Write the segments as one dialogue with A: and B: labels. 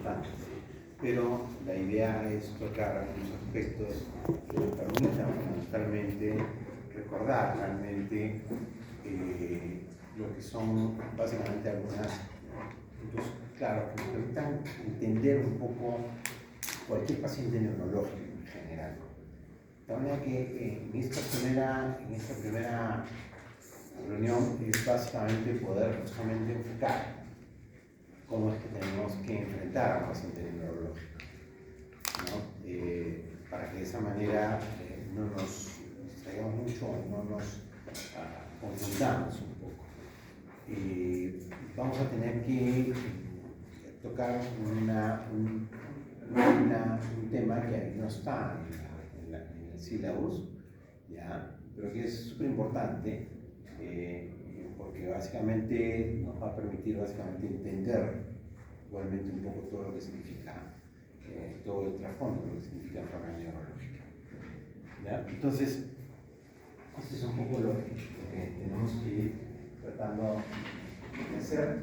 A: importante. Pero la idea es tocar algunos aspectos que nos permitan fundamentalmente recordar realmente lo que son básicamente algunas, entonces, claro, que nos permitan entender un poco cualquier paciente neurológico en general. De manera que en esta primera reunión es básicamente poder justamente enfocar cómo es que tenemos que enfrentar a un paciente neurológico, ¿no? Para que de esa manera no nos distraigamos mucho, no nos confundamos un poco. Vamos a tener que tocar un tema que ahí no está en el sílabus, ¿ya? Pero que es súper importante porque básicamente nos va a permitir entender igualmente un poco todo lo que significa, todo el trasfondo, lo que significa enfermedad neurológica. ¿Ya? Entonces, esto es un poco lo que tenemos que ir tratando de hacer.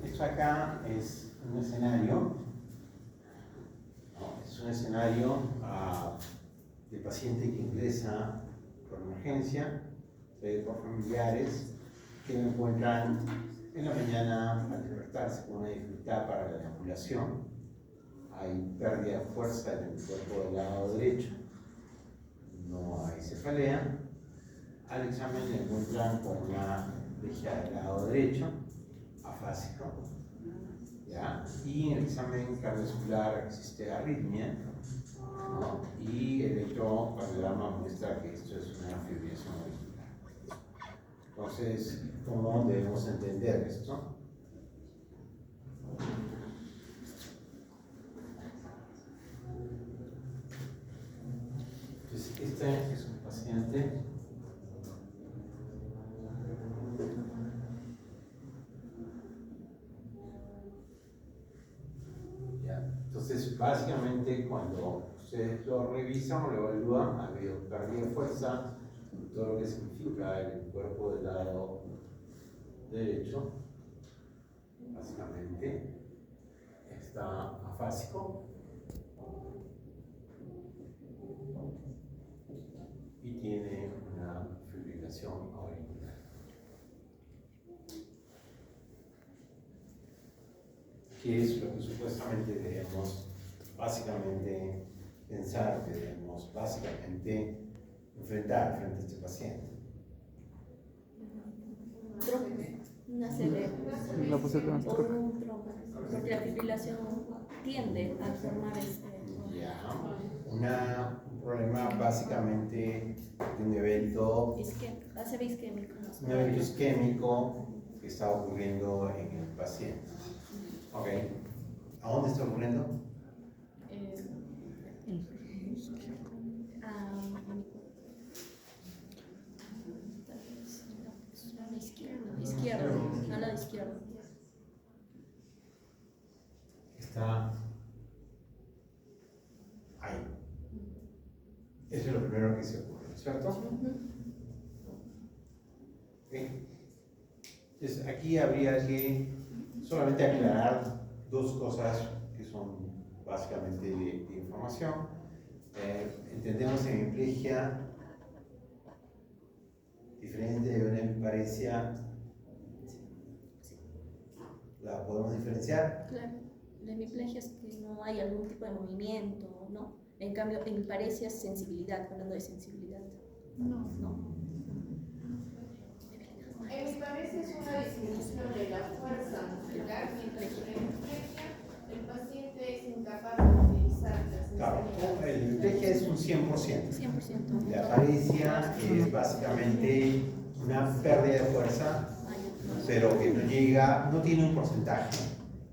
A: Esto acá es un escenario, de paciente que ingresa por emergencia, por familiares que lo encuentran en la mañana al despertarse con una dificultad para la deambulación. Hay pérdida de fuerza en el cuerpo del lado derecho, no hay cefalea. Al examen le encuentran con una plegia del lado derecho, afásico, ¿ya? Y en el examen cardiovascular existe arritmia, ¿no? Y el electrocardiograma muestra que esto es una fibrilación auricular. Entonces, ¿cómo debemos entender esto? Entonces, este es un paciente Entonces, básicamente, cuando ustedes lo revisan o lo evalúan, ha habido pérdida de fuerza, todo lo que significa el cuerpo del lado derecho, básicamente, está afásico y tiene una fibrilación auricular. ¿Qué es lo que supuestamente debemos básicamente pensar, que debemos básicamente enfrentar frente a este paciente?
B: Una CB o un trombo, porque la fibrilación tiende a formar
A: un problema básicamente de un evento
B: isquémico.
A: Un evento isquémico que está ocurriendo en el paciente. Ok. ¿A dónde está ocurriendo?
B: A la izquierda.
A: Está ahí. Eso es lo primero que se ocurre, ¿cierto? Okay. Entonces, aquí habría que solamente aclarar dos cosas que son básicamente de información. Entendemos en hemiplegia diferente de una hemiparesia. ¿La podemos diferenciar?
B: Claro, la hemiplegia es que no hay algún tipo de movimiento, ¿no? En cambio, hemiparesia es sensibilidad, hablando de sensibilidad. No.
C: Hemiparesia es una disminución de la fuerza muscular, mientras que en hemiplegia el paciente es incapaz de utilizar la sensibilidad.
A: Claro, la hemiplegia es un 100%.
B: 100%.
A: La paresia es básicamente una pérdida de fuerza, pero que no tiene un porcentaje.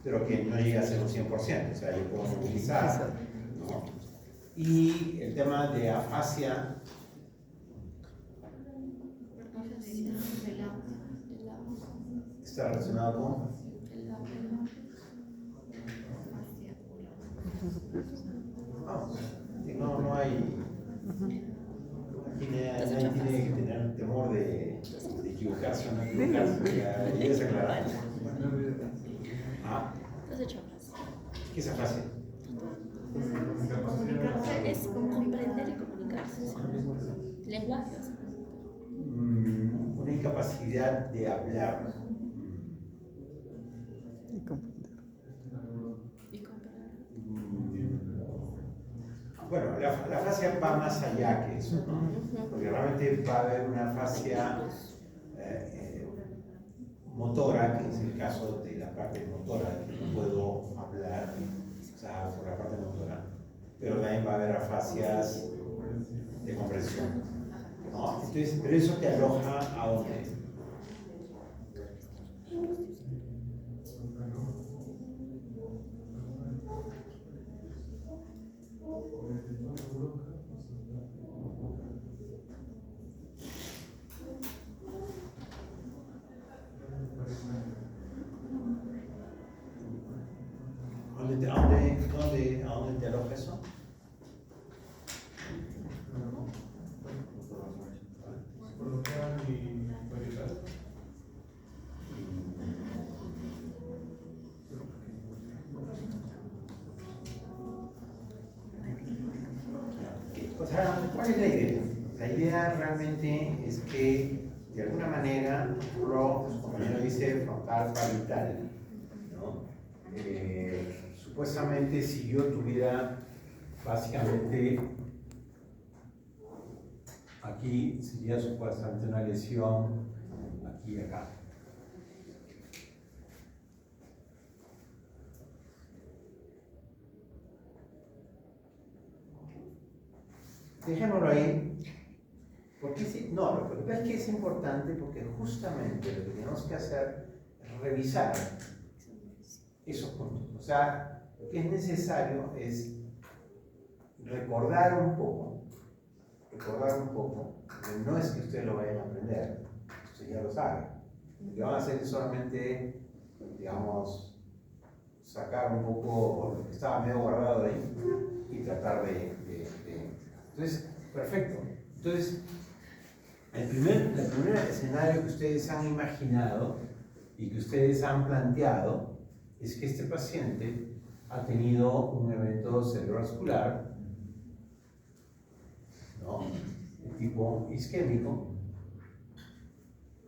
A: pero que no llega a ser un 100%, o sea, yo puedo movilizar, ¿no? Y el tema de afasia, está relacionado con no hay. Aquí nadie tiene que tener temor de equivocarse o no equivocarse, ya es aclarado.
B: Has hecho afasia.
A: ¿Qué es afasia?
B: Es comprender y comunicarse. ¿Sí? Lenguaje.
A: Una incapacidad de hablar. Bueno, la afasia va más allá que eso, ¿no? Porque realmente va a haber una afasia motora, que es el caso de la parte motora, que no puedo hablar, o sea, por la parte motora, pero también va a haber afasias de comprensión, ¿no? Entonces, pero eso te aloja a dónde? ¿A dónde te aloja eso? O sea, ¿cuál es la idea? La idea realmente es que, de alguna manera, como ya lo dice, frontal parital, ¿no? Supuestamente, si yo tuviera básicamente aquí, sería supuestamente una lesión aquí y acá. Dejémoslo ahí. Porque no, lo que pasa es que es importante porque justamente lo que tenemos que hacer es revisar esos puntos. O sea, lo que es necesario es recordar un poco, no es que ustedes lo vayan a aprender, ustedes ya lo saben. Lo que van a hacer es solamente, digamos, sacar un poco lo que estaba medio guardado ahí y tratar de. Entonces, perfecto. Entonces, el primer escenario que ustedes han imaginado y que ustedes han planteado es que este paciente ha tenido un evento cerebrovascular, ¿no?, de tipo isquémico,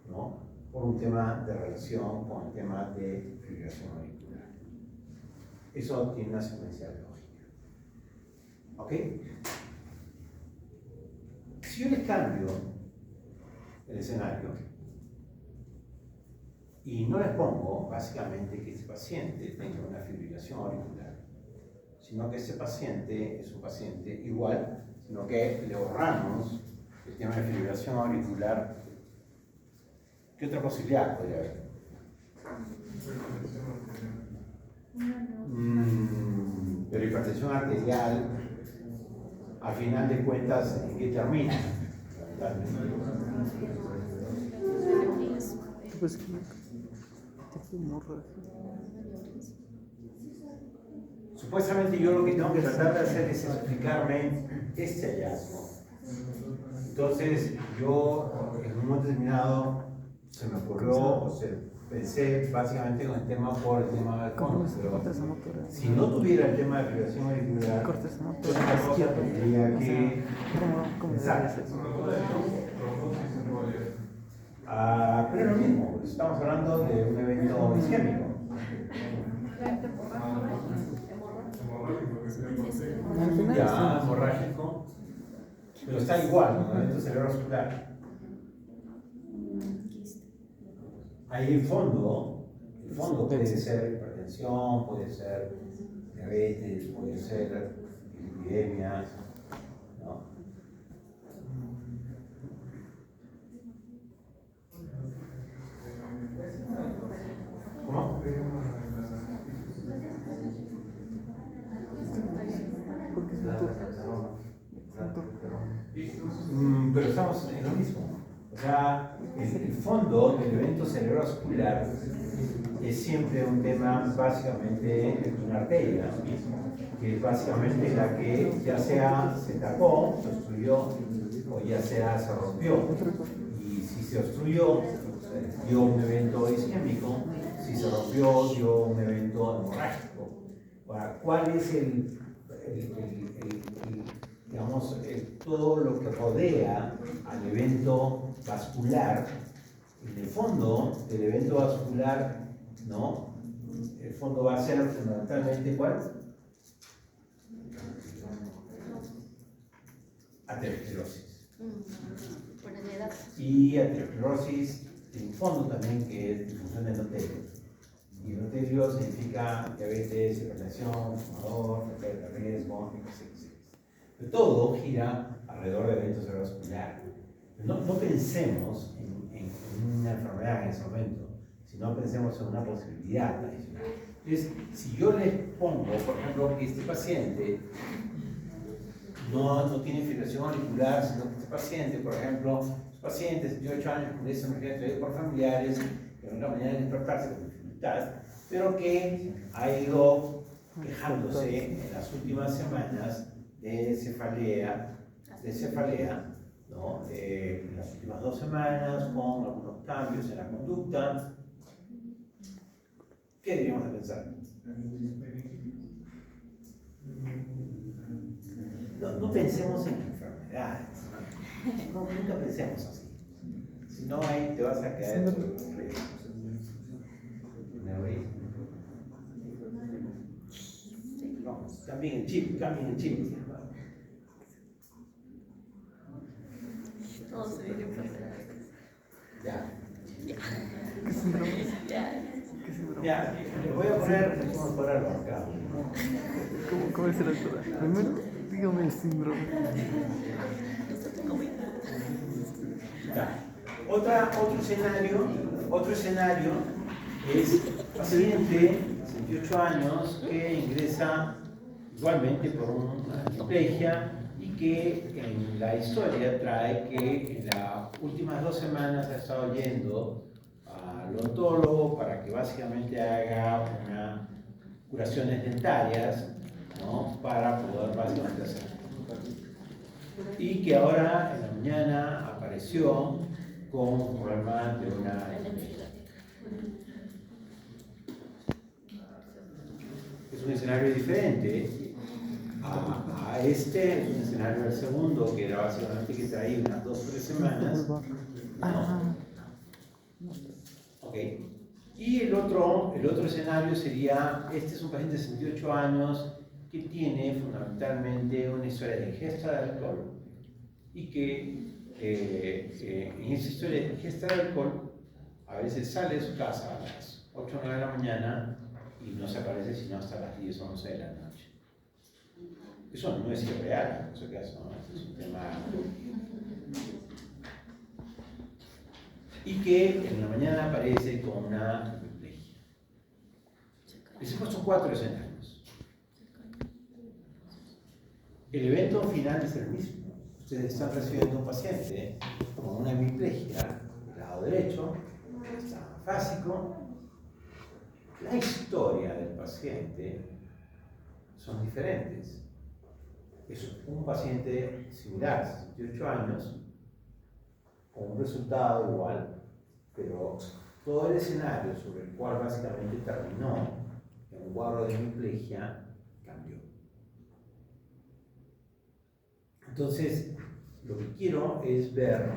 A: ¿no?, por un tema de relación con el tema de fibrilación auricular. Eso tiene una secuencia lógica. ¿Ok? Si yo les cambio el escenario y no les pongo básicamente que este paciente tenga una fibrilación auricular, sino que ese paciente es un paciente igual, sino que le ahorramos el tema de fibrilación auricular, ¿qué otra posibilidad podría haber? Pero hipertensión arterial, al final de cuentas, ¿en qué termina? Supuestamente yo lo que tengo que tratar de hacer es explicarme este hallazgo. Entonces yo en un momento determinado se me ocurrió, o sea, pensé básicamente con el tema por el tema del fondo, pero si no tuviera el tema de fibrilación auricular, otra cosa tendría que pensar. Pero es lo mismo, estamos hablando de un evento isquémico. Ya, hemorrágico, pero está igual, ¿no? Evento cerebrovascular. Ahí el fondo puede ser hipertensión, puede ser diabetes, puede ser epidemias, ¿no? ¿Cómo? Pero estamos en lo mismo. O sea, el fondo del evento cerebrovascular es siempre un tema básicamente de una arteria, que es básicamente la que ya sea se tapó, se obstruyó, o ya sea se rompió. Y si se obstruyó, dio un evento isquémico, si se rompió, dio un evento hemorrágico. Ahora, ¿cuál es digamos, todo lo que rodea al evento vascular? En el fondo del evento vascular, ¿no? El fondo va a ser fundamentalmente ¿cuál? Aterosclerosis.
B: Por la edad.
A: Y aterosclerosis tiene un fondo también que es disfunción del endotelio. Y endotelio significa diabetes, hipertensión, fumador, factores de riesgo, etc. Pero todo gira alrededor del evento cerebrovascular. No pensemos en una enfermedad en ese momento, sino pensemos en una posibilidad adicional. Entonces, si yo les pongo, por ejemplo, que este paciente no tiene fibrilación auricular, sino que este paciente, por ejemplo, es paciente de 78 años con emergencia traído por familiares, que en la mañana de despertarse con dificultad, pero que ha ido quejándose en las últimas semanas de cefalea, ¿no? En las últimas 2 semanas, con algunos cambios en la conducta. ¿Qué deberíamos de pensar? No pensemos en enfermedades, nunca pensemos así. Si no, ahí te vas a caer por los riesgos. No, cambien el chip.
B: Todo se viene enfermedades.
A: Ya.
B: Ya.
A: Ya, les voy a poner, vamos a ponerlo acá.
D: ¿Cómo es la doctora? Primero, dígame el síndrome.
A: Ya. Otro escenario es paciente, 68 años, que ingresa igualmente por una hemiplegia y que en la historia trae que en las últimas 2 semanas ha estado yendo al odontólogo para que básicamente haga unas curaciones dentarias, ¿no? Para poder básicamente hacer. Y que ahora en la mañana apareció con un problema de una hemiplegia. Es un escenario diferente a este, es un escenario del segundo, que era básicamente que traía unas 2 o 3 semanas. ¿No? Okay. Y el otro escenario sería, este es un paciente de 68 años que tiene fundamentalmente una historia de ingesta de alcohol y que en esa historia de ingesta de alcohol a veces sale de su casa a las 8 o 9 de la mañana y no se aparece sino hasta las 10 o 11 de la noche. Eso no es irreal, en ese caso, ¿no? Este es un tema... Y que en la mañana aparece con una hemiplegia. Les he puesto 4 escenarios. El evento final es el mismo. Ustedes están recibiendo un paciente con una hemiplegia del lado derecho, está afásico. La historia del paciente son diferentes. Es un paciente similar, 68 años, con un resultado igual, pero todo el escenario sobre el cual básicamente terminó en un cuadro de hemiplegia cambió. Entonces, lo que quiero es ver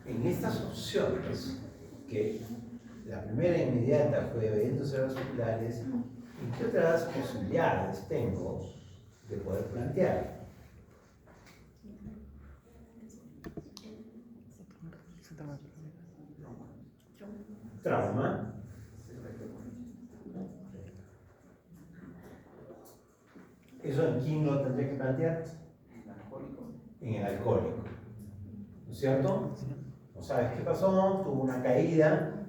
A: en estas opciones, que la primera inmediata fue eventos cerebrovasculares, ¿en qué otras posibilidades tengo de poder plantear? Trauma. ¿Eso en quién lo tendría que plantear? En el alcohólico. ¿No es cierto? ¿No sabes qué pasó? Tuvo una caída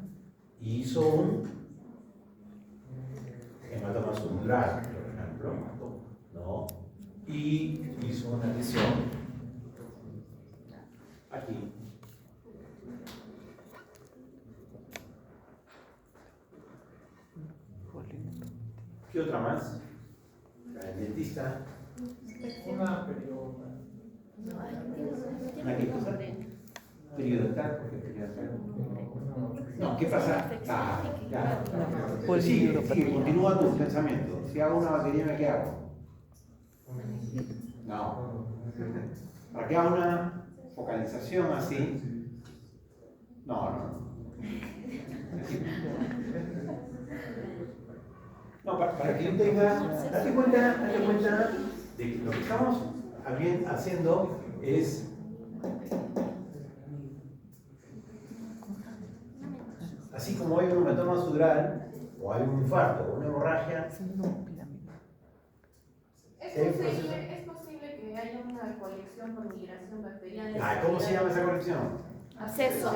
A: y hizo un hematoma subdural, por ejemplo. ¿No? y hizo una lesión aquí. ¿Qué otra más? El dentista.
E: Una periodontal.
B: No, ay, no tiene
A: ¿Una qué cosa?
B: nombre.
A: Periodontal, ¿por qué periodontal? No, ¿qué pasa? Ah, ya.
D: Pues
A: Sigue, continúa tu pensamiento. Si hago una batería, ¿qué hago? No. Para que haga una focalización así. No. No, para que yo tenga, date cuenta de que lo que estamos haciendo es así como hay un hematoma sudural o hay un infarto o una hemorragia.
C: Es posible que haya una colección por migración bacteriana.
A: ¿Cómo se llama esa colección?
B: Absceso.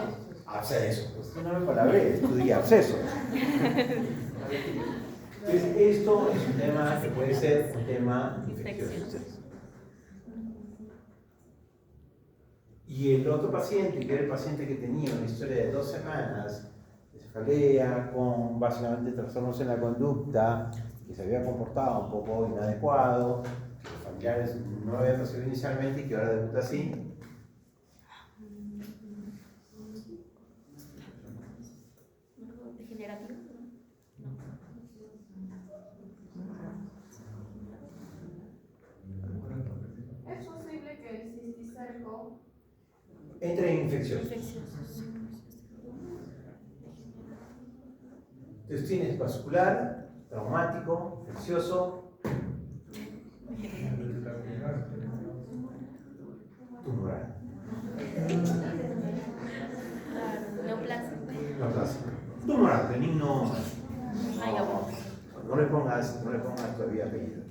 A: Absceso. Pues no me palabré, estudié absceso. Entonces, esto es un tema que puede ser un tema infeccioso. Y el otro paciente, que era el paciente que tenía una historia de 2 semanas de cefalea con básicamente trastornos en la conducta, que se había comportado un poco inadecuado, que los familiares no habían recibido inicialmente y que ahora debuta así.
B: ¿Degenerativo?
C: Es posible que el cisticerco
A: Entre en infección. Entonces tienes vascular, traumático, infeccioso, tumoral.
B: Neoplásico.
A: Neoplásico. Tumoral, benigno.
B: Ay, amor.
A: No le pongas todavía apellido.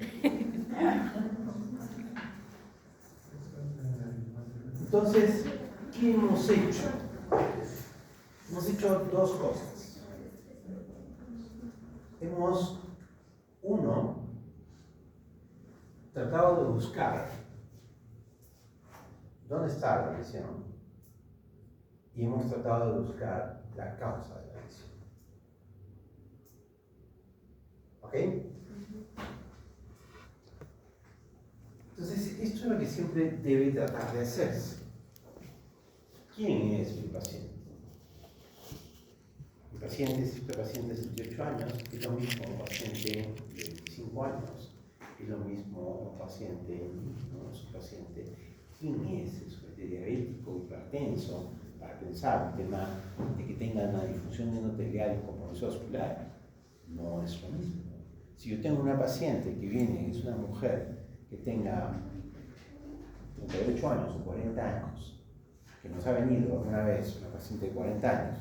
A: Entonces, ¿qué hemos hecho? Hemos hecho 2 cosas. Hemos, uno, tratado de buscar dónde está la lesión y hemos tratado de buscar la causa de la lesión. ¿Ok? Entonces, esto es lo que siempre debe tratar de hacerse. ¿Quién es mi paciente? Mi paciente es este paciente de 78 años, es lo mismo un paciente de 25 años, es lo mismo un paciente, no es un paciente. ¿Quién es? Es un paciente diabético, hipertenso, para pensar el tema de que tenga una disfunción endotelial y compromiso vascular. No es lo mismo. Si yo tengo una paciente que viene, es una mujer que tenga 38 años o 40 años, que nos ha venido alguna vez, una paciente de 40 años,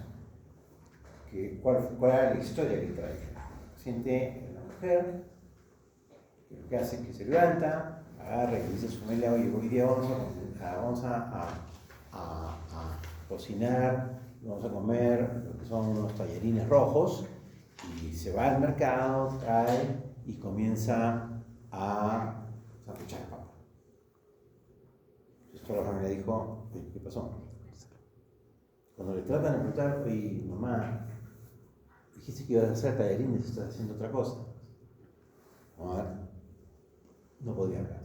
A: ¿cuál era la historia que trae? La paciente es una mujer que lo que hace es que se levanta, agarra y dice a su familia: oye, hoy día vamos a cocinar, vamos a comer lo que son unos tallarines rojos, y se va al mercado, trae y comienza a sancochar papa. Entonces toda la familia dijo: ¿qué pasó? Cuando le tratan de preguntar: oye, mamá, dijiste que ibas a hacer tallarines y estás haciendo otra cosa. No podía hablar.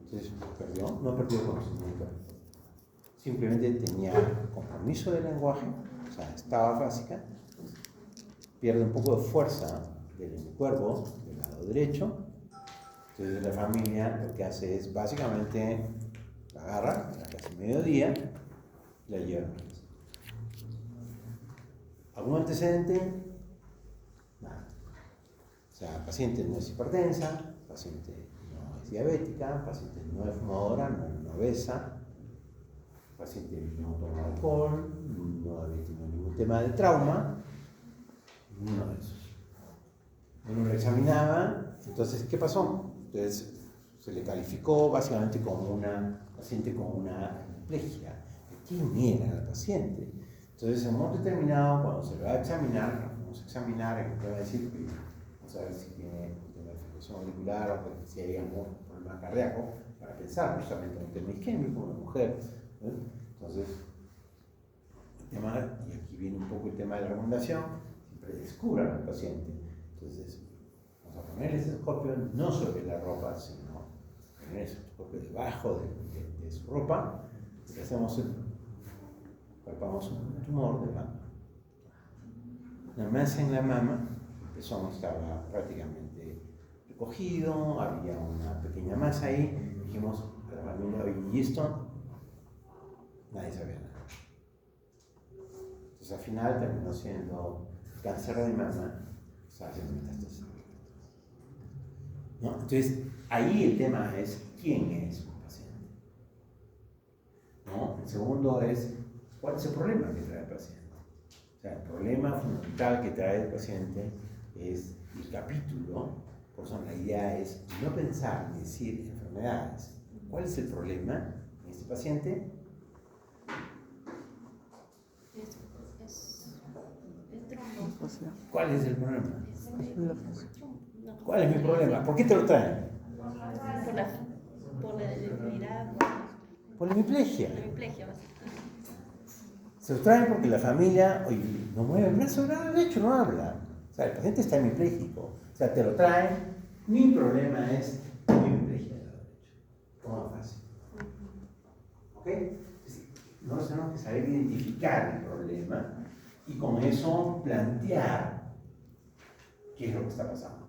A: Entonces no perdió el conocimiento. Simplemente tenía compromiso de lenguaje, o sea, estaba básica, pierde un poco de fuerza del cuerpo del lado derecho. Entonces la familia lo que hace es básicamente la agarra a casi mediodía y la lleva. ¿Algún antecedente? Nada. O sea, el paciente no es hipertensa, el paciente no es diabética, el paciente no es fumadora, no es obesa, el paciente no toma alcohol, no había tenido ningún tema de trauma, ninguno de esos. Uno lo examinaba, entonces, ¿qué pasó? Entonces, se le calificó básicamente como una paciente con una hemiplegia. ¿Quién era el paciente? Entonces, en un momento determinado, cuando se le va a examinar, vamos a examinar, y le va a decir: vamos vamos a ver si tiene un tema de fibrilación auricular o si hay algún problema cardíaco, para pensar justamente en un tema isquémico, una mujer. Entonces, el tema, y aquí viene un poco el tema de la recomendación, siempre descubran al paciente. Entonces, vamos a poner el estetoscopio no sobre la ropa, sino poner el estetoscopio debajo de su ropa, y hacemos palpamos un tumor de mama. La masa en la mama, el pezón estaba prácticamente recogido, había una pequeña masa ahí, dijimos a la familia, oye, ¿y esto? Nadie sabía nada. Entonces al final terminó siendo cáncer de mama, estaba haciendo metástasis. ¿No? Entonces ahí el tema es quién es un paciente. ¿No? El segundo es cuál es el problema que trae el paciente. O sea, el problema fundamental que trae el paciente es el capítulo. Por eso la idea es no pensar ni decir enfermedades. ¿Cuál es el problema en este paciente? ¿Cuál es el problema? ¿Cuál es mi problema? ¿Por qué te lo traen?
B: Por la debilidad.
A: Por la hemiplegia.
B: La hemiplegia,
A: Se lo traen porque la familia, oye, no mueve el brazo derecho, no habla. O sea, el paciente está hemipléjico. O sea, te lo traen, mi problema es mi hemiplegia del lado derecho. Como fácil. ¿Ok? Nosotros tenemos que saber identificar el problema y con eso plantear qué es lo que está pasando.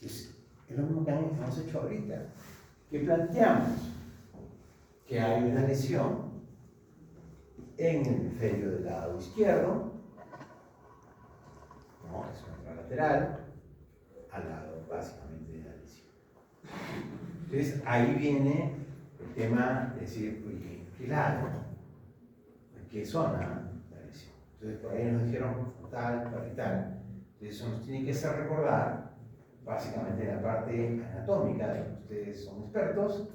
A: Es lo mismo que hemos hecho ahorita. Que planteamos que hay una lesión en el hemisferio del lado izquierdo, no, es contralateral, al lado básicamente de la lesión. Entonces ahí viene el tema de decir, oye, ¿qué lado? ¿En qué zona la lesión? Entonces por ahí nos dijeron frontal, parietal. Entonces eso nos tiene que hacer recordar, básicamente en la parte anatómica, de lo que ustedes son expertos,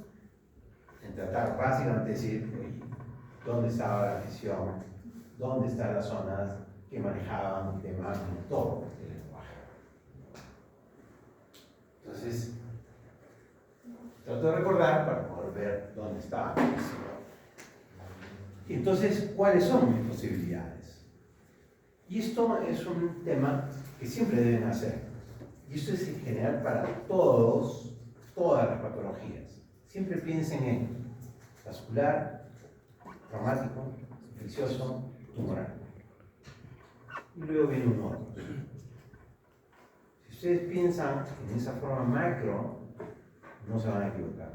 A: en tratar básicamente de decir, oye, ¿dónde estaba la lesión? ¿Dónde están las zonas que manejaban el tema motor del lenguaje? Entonces, trato de recordar para poder ver dónde estaba la lesión. Entonces, ¿cuáles son mis posibilidades? Y esto es un tema que siempre deben hacer. Y esto es en general para todas las patologías. Siempre piensen en vascular, traumático, infeccioso, tumoral. Y luego viene un otro. Si ustedes piensan en esa forma macro, no se van a equivocar.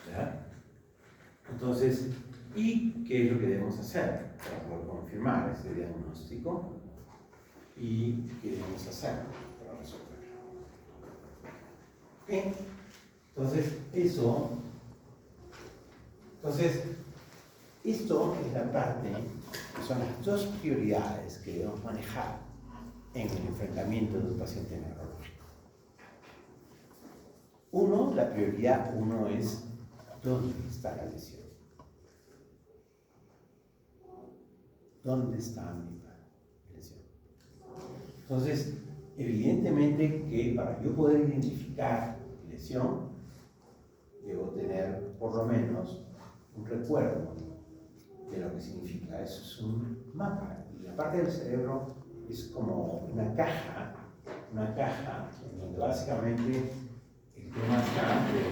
A: ¿Verdad? Entonces, ¿y qué es lo que debemos hacer para poder confirmar ese diagnóstico? ¿Y qué debemos hacer para resolverlo? ¿Ok? Entonces, esto es la parte, que son las dos prioridades que debemos manejar en el enfrentamiento de un paciente neurológico. La prioridad uno es ¿dónde está la lesión? ¿Dónde está mi lesión? Entonces, evidentemente que para yo poder identificar lesión, debo tener por lo menos un recuerdo de lo que significa. Eso es un mapa. Y la parte del cerebro es como una caja en donde básicamente el tema está de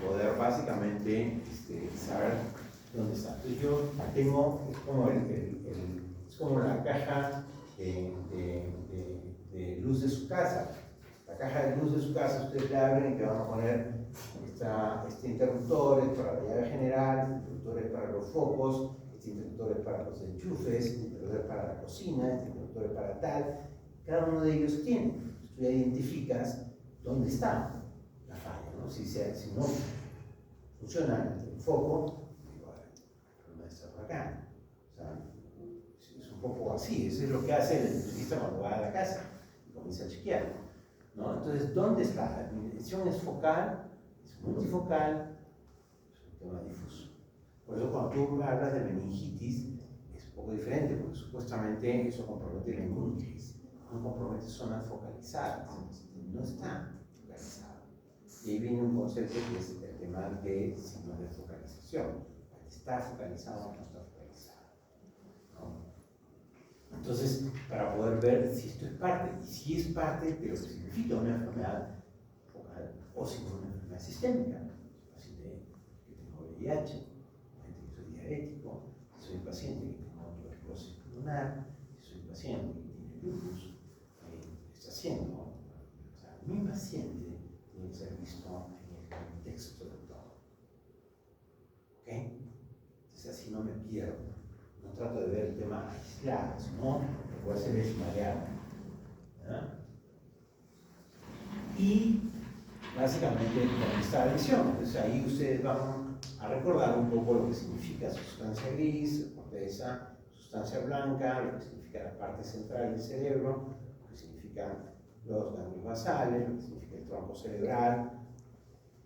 A: poder básicamente saber dónde está. Entonces yo tengo, es como la caja de luz de su casa. La caja de luz de su casa, ustedes la abren y te van a poner este interruptor es para la llave general, este interruptor es para los focos, este interruptor es para los enchufes, este interruptor es para la cocina, este interruptor es para tal. Cada uno de ellos tiene. Tú ya identificas dónde está la falla, ¿no? Si no funciona el foco, digo, el problema está por acá. O sea, es un poco así. Eso es lo que hace el electricista cuando va a la casa y comienza a chequear, ¿no? Entonces, ¿dónde está? La lesión es focal, es multifocal, es un tema difuso. Por eso cuando tú hablas de meningitis es un poco diferente, porque supuestamente eso compromete la inmunitis. diferentes zonas focalizadas, no está focalizado. Y ahí viene un concepto que es el tema de signos de focalización. Está focalizado o no está focalizado, ¿no? Entonces, para poder ver si esto es parte, y si es parte de lo que significa una enfermedad focal o si es una enfermedad sistémica. Si que tengo VIH, que soy diabético, si soy paciente que tengo tuberculosis pulmonar, si soy paciente que tiene lupus, está haciendo. O sea, mi paciente tiene que ser visto en el contexto de todo. ¿Ok? Entonces así no me pierdo. No trato de ver el tema aislado, sino lo que voy a hacer es marear. Y básicamente con esta visión. Entonces ahí ustedes van a recordar un poco lo que significa sustancia gris, corteza, sustancia blanca, lo que significa la parte central del cerebro, lo que significan los ganglios basales, lo que significa el tronco cerebral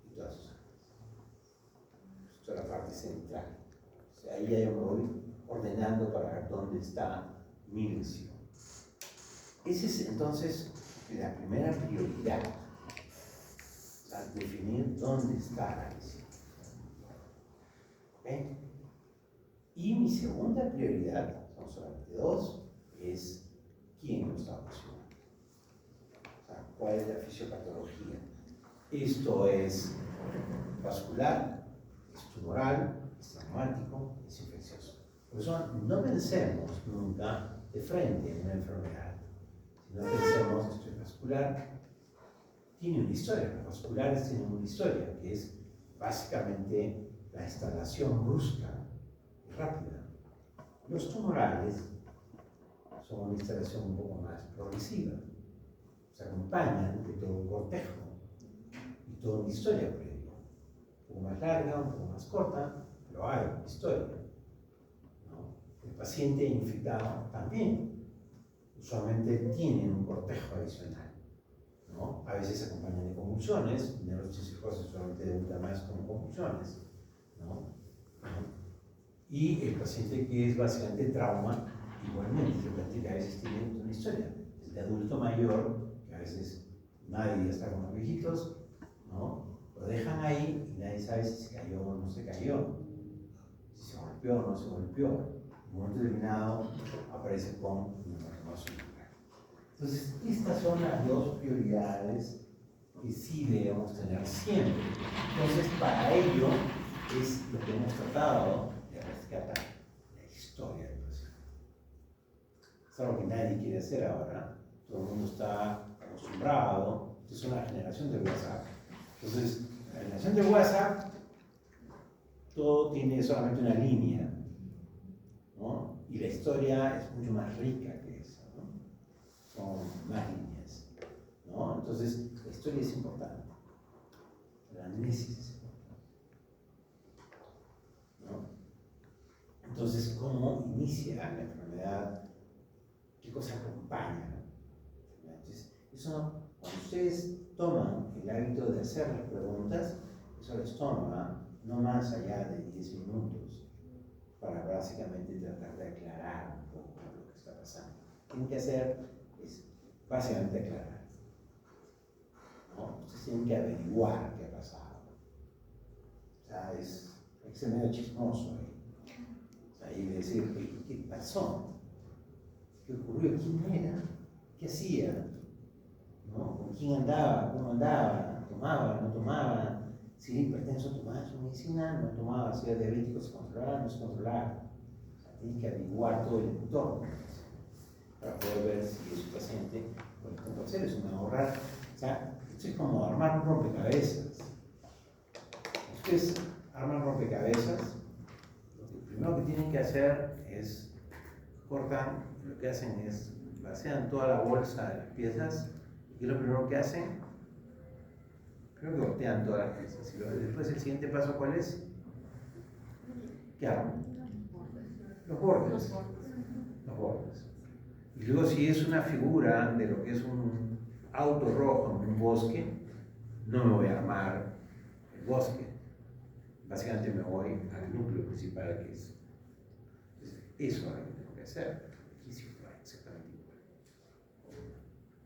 A: y todas esas cosas. Esto es la parte central. O sea, ahí ya yo me voy ordenando para ver dónde está mi lesión. Esa es entonces la primera prioridad. Al definir dónde está la lesión. ¿Okay? Y mi segunda prioridad, son solamente dos, es quién lo está ocasionando. O sea, cuál es la fisiopatología. Esto es vascular, es tumoral, es traumático, es infeccioso. Por eso no pensemos nunca de frente en una enfermedad, sino pensemos, esto es vascular, tiene una historia, los vasculares tienen una historia, que es básicamente la instalación brusca y rápida. Los tumorales son una instalación un poco más progresiva, se acompañan de todo un cortejo y toda una historia previa, un poco más larga, un poco más corta, pero hay una historia, ¿no? El paciente infectado también, usualmente tiene un cortejo adicional. ¿No? A veces se acompañan de convulsiones, neuropsicosis solamente debuta más como convulsiones, ¿no? Y el paciente que es básicamente trauma, igualmente, el paciente que a veces tiene una historia, el de adulto mayor, que a veces nadie está con los viejitos, ¿no? Lo dejan ahí y nadie sabe si se cayó o no se cayó, si se golpeó o no se golpeó. En un momento determinado aparece con un hermoso. Entonces, estas son las dos prioridades que sí debemos tener siempre. Entonces, para ello es lo que hemos tratado de rescatar, la historia del paciente. Es algo que nadie quiere hacer ahora. Todo el mundo está acostumbrado. Es una generación de WhatsApp. Entonces, la generación de WhatsApp, todo tiene solamente una línea, ¿no? Y la historia es mucho más rica que eso, ¿no? Son más líneas, ¿no? Entonces, la historia es importante, la análisis es importante, ¿no? Entonces, ¿cómo inicia la enfermedad? ¿Qué cosa acompaña? Entonces, eso, cuando ustedes toman el hábito de hacer las preguntas, eso les toma no más allá de 10 minutos para básicamente tratar de aclarar un poco lo que está pasando. Lo que tienen que hacer es básicamente aclarar, ¿no? Ustedes tienen que averiguar qué ha pasado. O sea, es medio chismoso ahí. O sea, y decir, ¿qué pasó? ¿Qué ocurrió? ¿Quién era? ¿Qué hacía? ¿No? ¿Con quién andaba? ¿Cómo andaba? ¿Tomaba? ¿No tomaba? Si era hipertenso, tomaba su medicina, no tomaba, si era diabético, se controlaba, no se controlaba. O sea, tiene que averiguar todo el entorno para poder ver si es un paciente. Lo que tengo que hacer es ahorrar. O sea, esto es como armar un rompecabezas. Ustedes arman rompecabezas, lo primero que tienen que hacer es cortan, lo que hacen es vacían toda la bolsa de las piezas. ¿Y lo primero que hacen? Creo que voltean todas las piezas. Y después el siguiente paso, ¿cuál es? ¿Qué arman? Los bordes. Los bordes. Y luego si es una figura de lo que es un auto rojo en un bosque, no me voy a armar el bosque. Básicamente me voy al núcleo principal que es. Eso es lo que tengo que hacer. Aquí sí fue exactamente igual.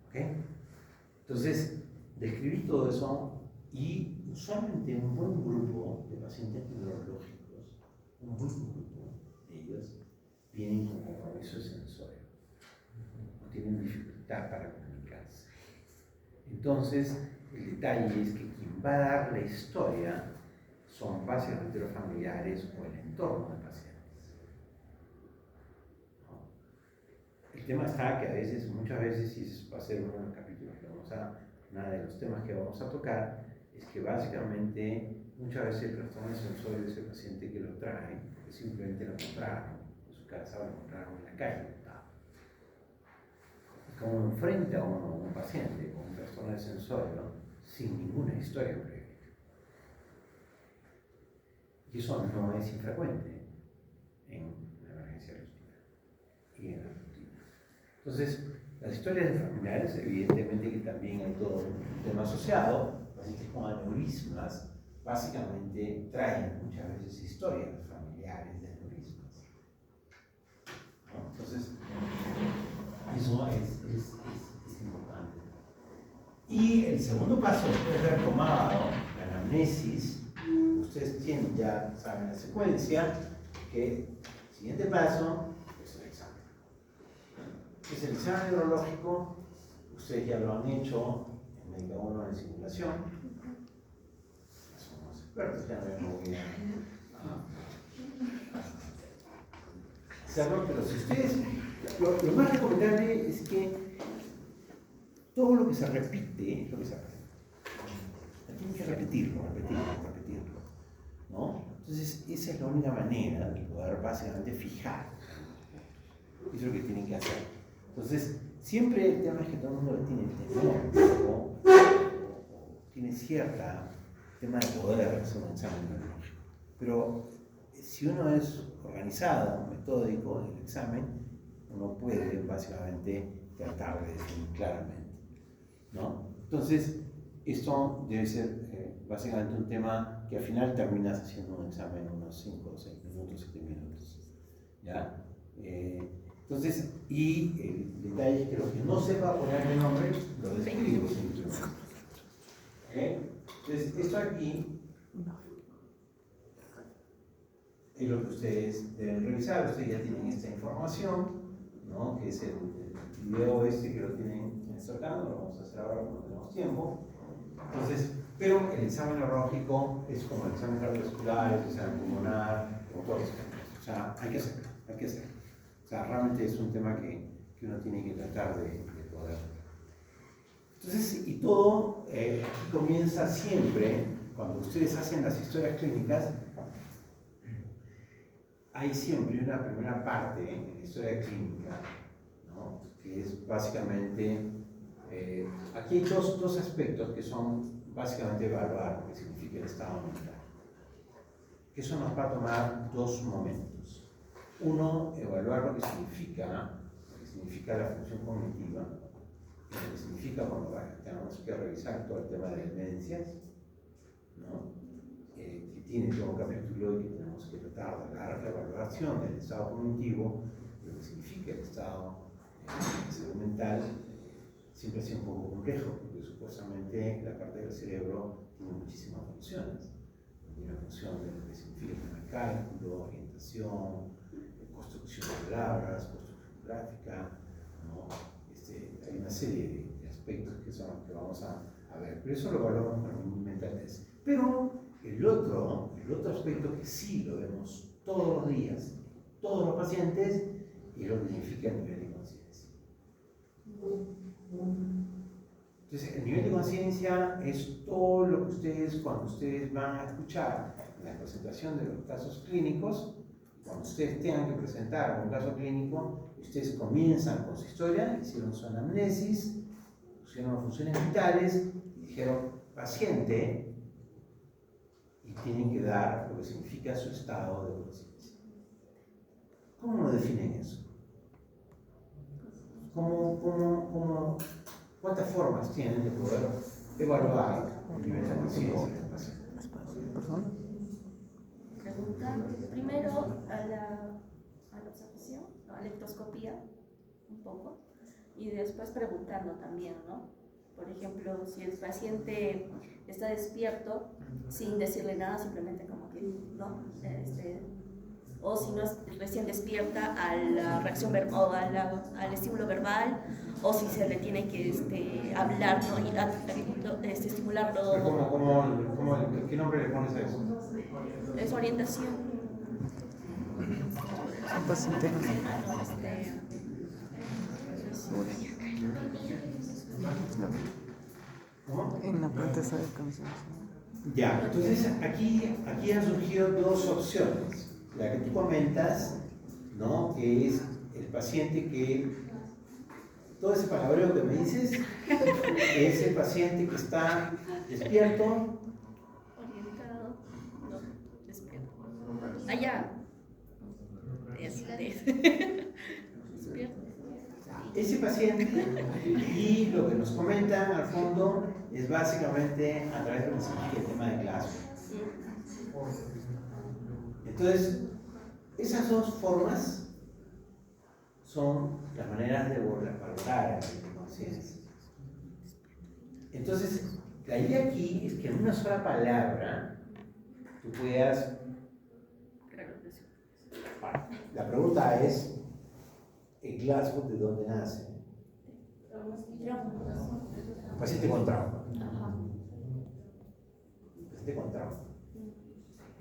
A: ¿Ok? ¿Ok? Entonces, describí todo eso y usualmente un buen grupo de pacientes neurológicos, un buen grupo de ellos, vienen con compromiso sensorio, o tienen dificultad para comunicarse. Entonces, el detalle es que quien va a dar la historia son básicamente los familiares o el entorno del paciente. ¿No? El tema está que a veces, muchas veces, y eso va a ser uno de los capítulos que vamos a, uno de los temas que vamos a tocar, es que básicamente muchas veces el trastorno sensorio es el paciente que lo trae, que simplemente lo encontraron en su casa o lo encontraron en la calle. Como enfrenta a un paciente con un trastorno de sensorio sin ninguna historia previa. Y eso no es infrecuente en la emergencia del hospital y en la rutina. Entonces, las historias de familiares, evidentemente que también hay todo un tema asociado, pacientes con aneurismas básicamente traen muchas veces historias familiares de aneurismas. ¿No? Entonces, eso es importante. Y el segundo paso, después de haber tomado la anamnesis, ustedes tienen, ya saben la secuencia, que el siguiente paso es el examen. Es el examen neurológico, ustedes ya lo han hecho en Médica 1 en simulación. Somos expertos, ya no voy a hacerlo, pero si ustedes, lo más recomendable es que todo lo que se repite es lo que se aprende. Tienen que repetirlo, ¿no? Entonces, esa es la única manera de poder básicamente fijar. Eso es lo que tienen que hacer. Entonces, siempre el tema es que todo el mundo tiene temor o tiene cierta tema de poder hacer un examen neurológico. Pero si uno es organizado, metódico en el examen, uno puede básicamente tratar de definir claramente, ¿no? Entonces, esto debe ser básicamente un tema que al final terminas haciendo un examen en unos 5 o 6 minutos, 7 minutos. ¿Ya? Entonces, y el detalle es que lo que no sepa ponerle nombre, lo describo simplemente. ¿Okay? Entonces, esto aquí es lo que ustedes deben revisar. Ustedes ya tienen esta información, ¿no? Que es el video este que lo tienen en esta acá, lo vamos a hacer ahora cuando tenemos tiempo. Entonces, pero el examen neurológico es como el examen cardiovascular, el examen pulmonar, como todos los exámenes. O sea, hay que hacerlo. O sea, realmente es un tema que uno tiene que tratar de poder. Entonces, y todo aquí comienza siempre, cuando ustedes hacen las historias clínicas, hay siempre una primera parte en la historia clínica, ¿no? Que es básicamente, aquí hay dos aspectos que son básicamente evaluar lo que significa el estado mental. Eso nos va a tomar 2 momentos. Uno, evaluar lo que significa la función cognitiva, lo que significa cuando tenemos que revisar todo el tema de demencias, ¿no? Que tiene todo un capítulo y que tenemos que tratar de dar la evaluación del estado cognitivo, lo que significa el estado de salud mental. Siempre ha sido un poco complejo, porque supuestamente la parte del cerebro tiene muchísimas funciones. Tiene una función de lo que significa el cálculo, orientación, construcción de palabras, construcción gráfica, ¿no? Hay una serie de aspectos que son los que vamos a ver, pero eso lo evaluamos con un mental test. Pero el otro aspecto que sí lo vemos todos los días, todos los pacientes, es lo que significa el nivel de conciencia. Entonces, el nivel de conciencia es todo lo que ustedes, cuando ustedes van a escuchar en la presentación de los casos clínicos, cuando ustedes tengan que presentar un caso clínico, ustedes comienzan con su historia, hicieron su anamnesis, pusieron funciones vitales, y dijeron paciente, y tienen que dar lo que significa su estado de conciencia. ¿Cómo lo definen eso? ¿Cuántas formas tienen de poder evaluar el nivel de conciencia del paciente?
B: Preguntar primero a la observación, a la lectoscopía, un poco, Y después preguntando también, ¿no? Por ejemplo, si el paciente está despierto, sin decirle nada, simplemente como que, ¿no? O si no es recién despierta a la reacción verbal o al estímulo verbal, o si se le tiene que hablar, ¿no? Y estimularlo.
A: Pero ¿qué nombre le pones a eso?
B: Es orientación.
D: Son pacientes.
A: ¿Cómo?
D: En la protesta de conciencia.
A: Ya, entonces aquí han surgido dos opciones. La que tú comentas, ¿no? Que es el paciente que, todo ese palabreo que me dices, es el paciente que está despierto.
B: Orientado, no, despierto. Allá. Despierto.
A: Ese paciente, y lo que nos comentan al fondo, es básicamente a través del tema de Glasgow. Entonces, esas dos formas son las maneras de valorar la conciencia. Entonces, la idea aquí es que en una sola palabra tú puedas. La pregunta es: ¿el Glasgow de dónde nace? Un paciente con trauma. Un paciente con trauma.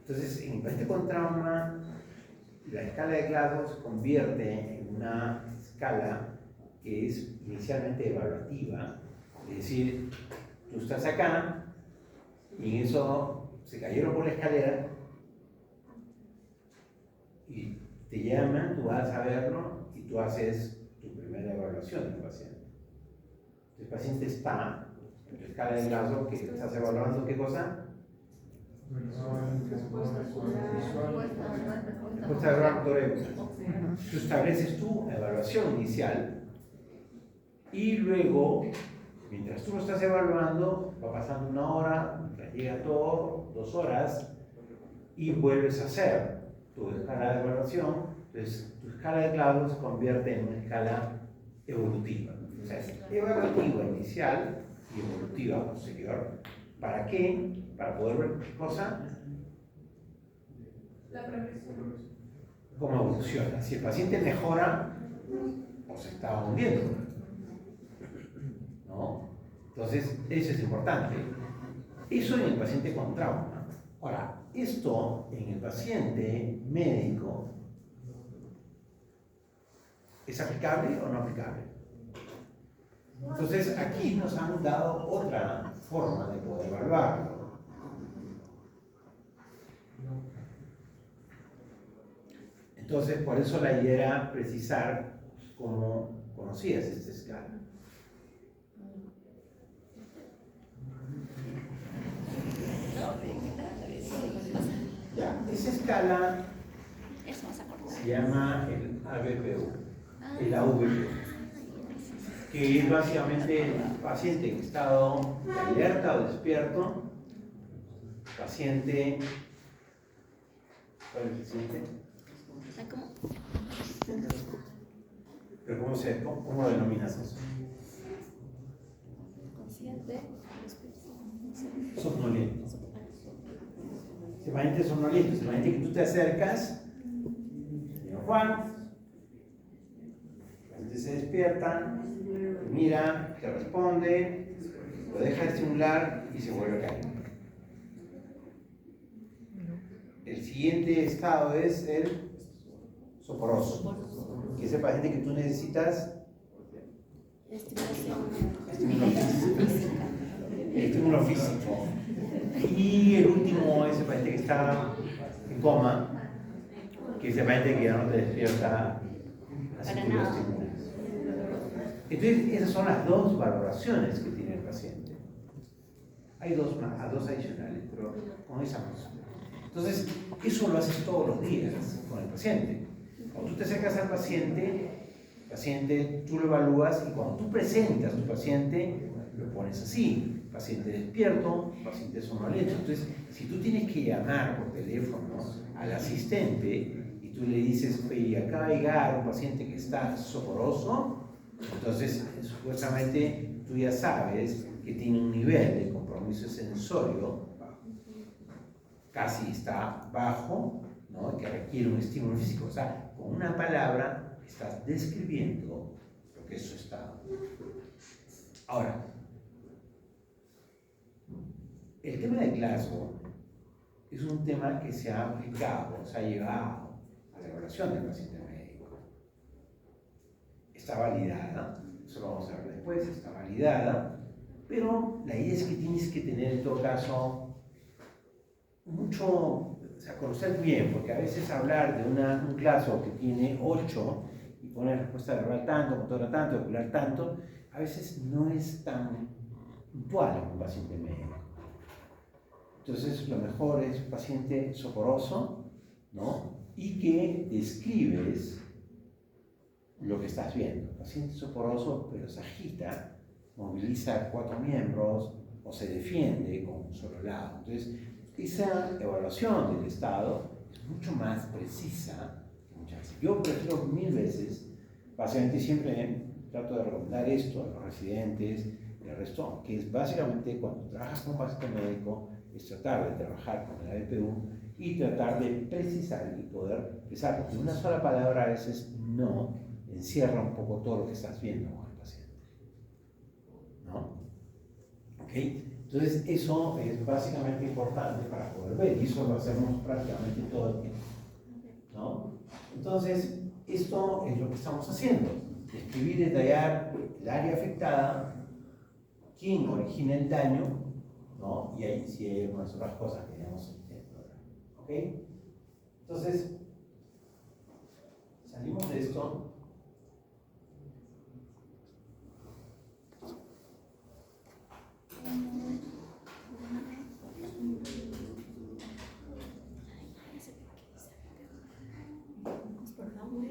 A: Entonces, en el paciente con trauma, la escala de Glasgow se convierte en una escala que es inicialmente evaluativa, es decir, tú estás acá y en eso se cayeron por la escalera y te llaman, tú vas a verlo y tú haces tu primera evaluación del paciente. El paciente está en tu escala de Glasgow, que estás evaluando ¿qué cosa? Respuesta verbal correcta. Tú estableces tu evaluación inicial y luego, mientras tú lo estás evaluando, va pasando 1 hora, mientras llega todo, 2 horas, y vuelves a hacer tu escala de evaluación. Entonces, tu escala de Glasgow se convierte en una escala evolutiva. O sea, es evaluativa inicial y evolutiva posterior. ¿Para qué? Para poder ver qué cosa.
C: La progresión.
A: Cómo evoluciona. Si el paciente mejora o se está hundiendo, ¿no? Entonces, eso es importante. Eso en el paciente con trauma. Ahora, esto en el paciente médico, ¿es aplicable o no aplicable? Entonces, aquí nos han dado otra forma de poder evaluarlo. Entonces, por eso la idea era precisar cómo conocías esta escala. Ya, esa escala se llama el ABPU, el AVPU, que es básicamente el paciente en estado de alerta o despierto, paciente. ¿Cuál es el siguiente? ¿Pero cómo denominas eso?
B: Consciente.
A: Somnoliento. Se paciente somnoliento, se paciente que tú te acercas, señor Juan, el paciente se despierta, te mira, te responde, lo deja estimular y se vuelve a caer. El siguiente estado es el soporoso, que es el paciente que tú necesitas estímulo físico. Y el último es el paciente que está en coma, que es el paciente que ya no te despierta así que lo estimulas. Entonces, esas son las dos valoraciones que tiene el paciente. Hay dos más, dos adicionales, pero con esa más. Entonces, eso lo haces todos los días con el paciente. Cuando tú te acercas al paciente, tú lo evalúas y cuando tú presentas a tu paciente, lo pones así: paciente despierto, paciente somnoliento. Entonces, si tú tienes que llamar por teléfono al asistente y tú le dices: oye, acaba de llegar un paciente que está soporoso, Entonces, supuestamente tú ya sabes que tiene un nivel de compromiso sensorio, casi está bajo, ¿no? Que requiere un estímulo físico. O sea, con una palabra estás describiendo lo que es su estado. Ahora, el tema de Glasgow es un tema que se ha aplicado, se ha llevado a la evaluación del paciente médico. Está validada, eso lo vamos a ver después, está validada, pero la idea es que tienes que tener en todo caso mucho, o sea, conocer bien, porque a veces hablar de un Glasgow que tiene 8 y poner respuesta verbal tanto, motora tanto, ocular tanto, a veces no es tan puntual en un paciente médico. Entonces, lo mejor es un paciente soporoso, ¿no? Y que describes lo que estás viendo. El paciente soporoso, pero se agita, moviliza 4 miembros o se defiende con un solo lado. Entonces, esa evaluación del estado es mucho más precisa que muchas veces. Yo prefiero 1000 veces, básicamente siempre trato de recomendar esto a los residentes, el resto, que es básicamente cuando trabajas con un paciente médico, es tratar de trabajar con el ABPU y tratar de precisar y poder expresar, porque una sola palabra a veces no encierra un poco todo lo que estás viendo con el paciente. ¿No? ¿Ok? Entonces, eso es básicamente importante para poder ver, y eso lo hacemos prácticamente todo el tiempo. ¿No? Entonces, esto es lo que estamos haciendo: describir y detallar el área afectada, quién origina el daño, ¿no? Y ahí sí hay algunas otras cosas que debemos explorar. ¿Ok? Entonces, salimos de esto.
B: Por favor,